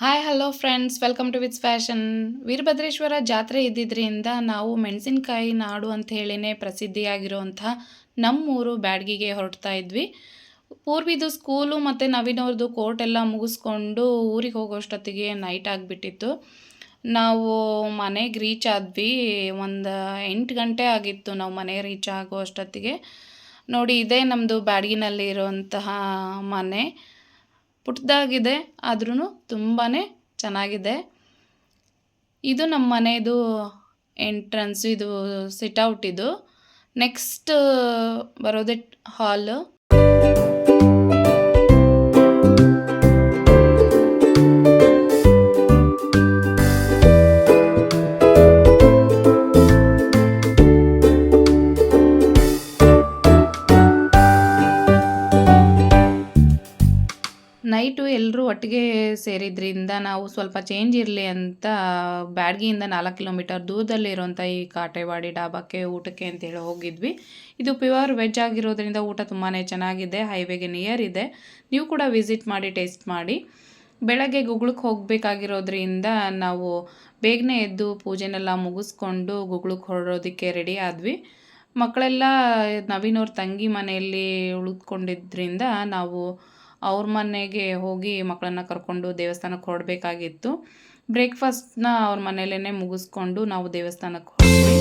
Hi hello friends, welcome to ವಿತ್ಸ್ fashion. Veerabhadreshwara ಜಾತ್ರೆ ಇದ್ದಿದ್ದರಿಂದ ನಾವು ಮೆಣಸಿನಕಾಯಿ ನಾಡು ಅಂತ ಹೇಳಿನೇ ಪ್ರಸಿದ್ಧಿಯಾಗಿರುವಂತಹ ನಮ್ಮೂರು ಬ್ಯಾಡಗಿಗೆ ಹೊರಡ್ತಾ ಇದ್ವಿ. ಪೂರ್ವಿದು ಸ್ಕೂಲು ಮತ್ತು ನವೀನವ್ರದ್ದು ಕೋರ್ಟ್ ಎಲ್ಲ ಮುಗಿಸ್ಕೊಂಡು ಊರಿಗೆ ಹೋಗೋಷ್ಟೊತ್ತಿಗೆ ನೈಟ್ ಆಗಿಬಿಟ್ಟಿತ್ತು. ನಾವು ಮನೆಗೆ ರೀಚ್ ಆದ್ವಿ. ಒಂದು 8 ಗಂಟೆ ಆಗಿತ್ತು ನಾವು ಮನೆಗೆ ರೀಚ್ ಆಗೋ ಅಷ್ಟೊತ್ತಿಗೆ. ನೋಡಿ, ಇದೇ ನಮ್ಮದು ಬ್ಯಾಡಗಿನಲ್ಲಿ ಇರುವಂತಹ ಮನೆ. ಪುಟ್ಟದಾಗಿದೆ, ಆದ್ರೂ ತುಂಬಾ ಚೆನ್ನಾಗಿದೆ. ಇದು ನಮ್ಮ ಮನೆಯದು ಎಂಟ್ರನ್ಸ್, ಇದು ಸಿಟ್ಔಟ್. ಇದು ನೆಕ್ಸ್ಟ್ ಬರೋದೇ ಹಾಲ್. ನೈಟು ಎಲ್ಲರೂ ಒಟ್ಟಿಗೆ ಸೇರಿದ್ರಿಂದ ನಾವು ಸ್ವಲ್ಪ ಚೇಂಜ್ ಇರಲಿ ಅಂತ ಬ್ಯಾಡಗಿಯಿಂದ 4 ಕಿಲೋಮೀಟರ್ ದೂರದಲ್ಲಿರುವಂಥ ಈ ಕಾಟೇವಾಡಿ ಡಾಬಾಕ್ಕೆ ಊಟಕ್ಕೆ ಅಂತೇಳಿ ಹೋಗಿದ್ವಿ. ಇದು ಪ್ಯೂರ್ ವೆಜ್ ಆಗಿರೋದ್ರಿಂದ ಊಟ ತುಂಬಾ ಚೆನ್ನಾಗಿದೆ. ಹೈವೇಗೆ ನಿಯರ್ ಇದೆ. ನೀವು ಕೂಡ ವಿಸಿಟ್ ಮಾಡಿ, ಟೇಸ್ಟ್ ಮಾಡಿ. ಬೆಳಗ್ಗೆ ಗುಗ್ಳಕ್ಕೆ ಹೋಗಬೇಕಾಗಿರೋದ್ರಿಂದ ನಾವು ಬೇಗನೆ ಎದ್ದು ಪೂಜೆನೆಲ್ಲ ಮುಗಿಸ್ಕೊಂಡು ಗುಗ್ಳಕ್ಕೆ ಹೊರಡೋದಕ್ಕೆ ರೆಡಿ ಆದ್ವಿ. ಮಕ್ಕಳೆಲ್ಲ ನವೀನವ್ರ ತಂಗಿ ಮನೆಯಲ್ಲಿ ಉಳಿದುಕೊಂಡಿದ್ದರಿಂದ ನಾವು ಅವ್ರ ಮನೆಗೆ ಹೋಗಿ ಮಕ್ಕಳನ್ನ ಕರ್ಕೊಂಡು ದೇವಸ್ಥಾನಕ್ಕೆ ಹೊರಡಬೇಕಾಗಿತ್ತು. ಬ್ರೇಕ್ಫಾಸ್ಟ್ನ ಅವ್ರ ಮನೆಯಲ್ಲೇ ಮುಗಿಸ್ಕೊಂಡು ನಾವು ದೇವಸ್ಥಾನಕ್ಕೆ ಹೋದ್ವಿ.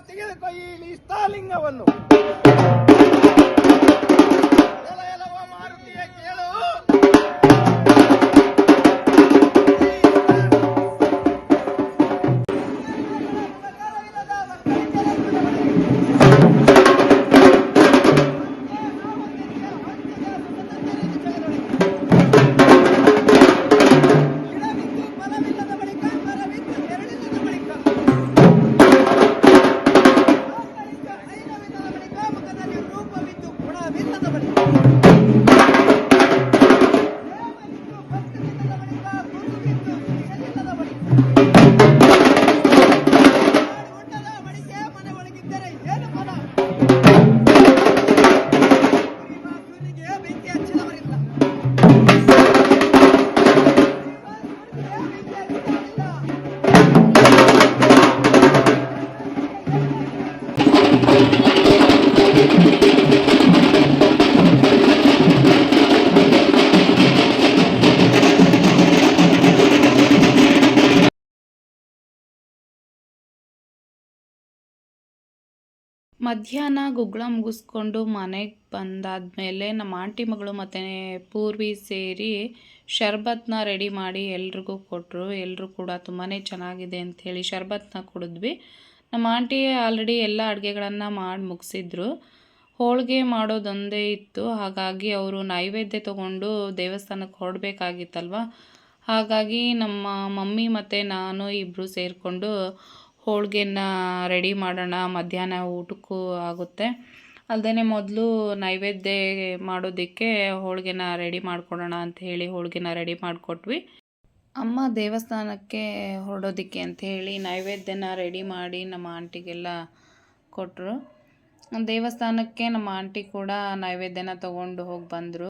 ತೆಗೆದುಕೋ ಈ ಸ್ಥಾಲಿಂಗವನ್ನು. ಮಾರುತಿಯ ಕೇಳು. ಮಧ್ಯಾಹ್ನ ಗುಗ್ಗಳ ಮುಗಿಸ್ಕೊಂಡು ಮನೆಗೆ ಬಂದಾದಮೇಲೆ ನಮ್ಮ ಆಂಟಿ ಮಗಳು ಮತ್ತು ಪೂರ್ವಿ ಸೇರಿ ಶರ್ಬತ್ನ ರೆಡಿ ಮಾಡಿ ಎಲ್ರಿಗೂ ಕೊಟ್ಟರು. ಎಲ್ಲರೂ ಕೂಡ ತುಂಬಾ ಚೆನ್ನಾಗಿದೆ ಅಂಥೇಳಿ ಶರ್ಬತ್ನ ಕುಡಿದ್ವಿ. ನಮ್ಮ ಆಂಟಿ ಆಲ್ರೆಡಿ ಎಲ್ಲ ಅಡುಗೆಗಳನ್ನು ಮಾಡಿ ಮುಗಿಸಿದ್ರು. ಹೋಳಿಗೆ ಮಾಡೋದೊಂದೇ ಇತ್ತು. ಹಾಗಾಗಿ ಅವರು ನೈವೇದ್ಯ ತೊಗೊಂಡು ದೇವಸ್ಥಾನಕ್ಕೆ ಹೊರಡಬೇಕಾಗಿತ್ತಲ್ವ. ಹಾಗಾಗಿ ನಮ್ಮ ಮಮ್ಮಿ ಮತ್ತು ನಾನು ಇಬ್ಬರು ಸೇರಿಕೊಂಡು ಹೋಳಿಗೆನ ರೆಡಿ ಮಾಡೋಣ, ಮಧ್ಯಾಹ್ನ ಊಟಕ್ಕೂ ಆಗುತ್ತೆ. ಅಲ್ಲದೆ ಮೊದಲು ನೈವೇದ್ಯ ಮಾಡೋದಕ್ಕೆ ಹೋಳಿಗೆನ ರೆಡಿ ಮಾಡ್ಕೊಡೋಣ ಅಂತ ಹೇಳಿ ಹೋಳಿಗೆನ ರೆಡಿ ಮಾಡಿಕೊಟ್ವಿ. ಅಮ್ಮ ದೇವಸ್ಥಾನಕ್ಕೆ ಹೊರಡೋದಕ್ಕೆ ಅಂಥೇಳಿ ನೈವೇದ್ಯನ ರೆಡಿ ಮಾಡಿ ನಮ್ಮ ಆಂಟಿಗೆಲ್ಲ ಕೊಟ್ಟರು. ದೇವಸ್ಥಾನಕ್ಕೆ ನಮ್ಮ ಆಂಟಿ ಕೂಡ ನೈವೇದ್ಯನ ತೊಗೊಂಡು ಹೋಗಿ ಬಂದರು.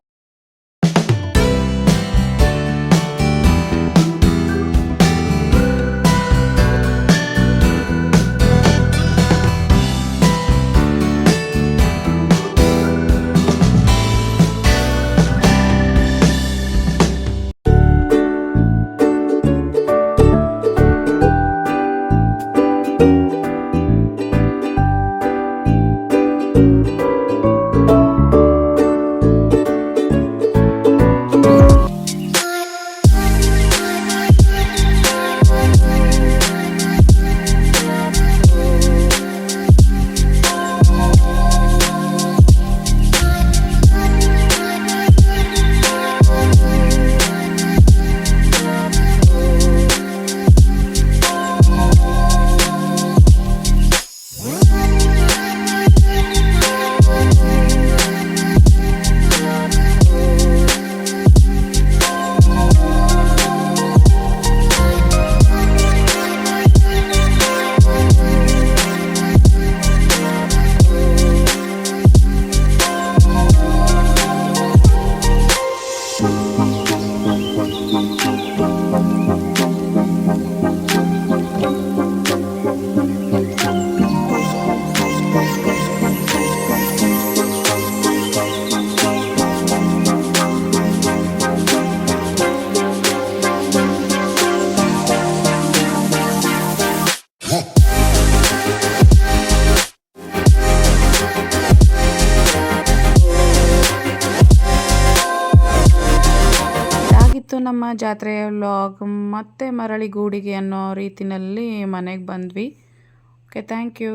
ನಮ್ಮ ಜಾತ್ರೆಯ ವ್ಲಾಗ್. ಮತ್ತೆ ಮರಳಿ ಗೂಡಿಗೆ ಅನ್ನೋ ರೀತಿಯಲ್ಲಿ ಮನೆಗೆ ಬಂದ್ವಿ. Okay, thank you.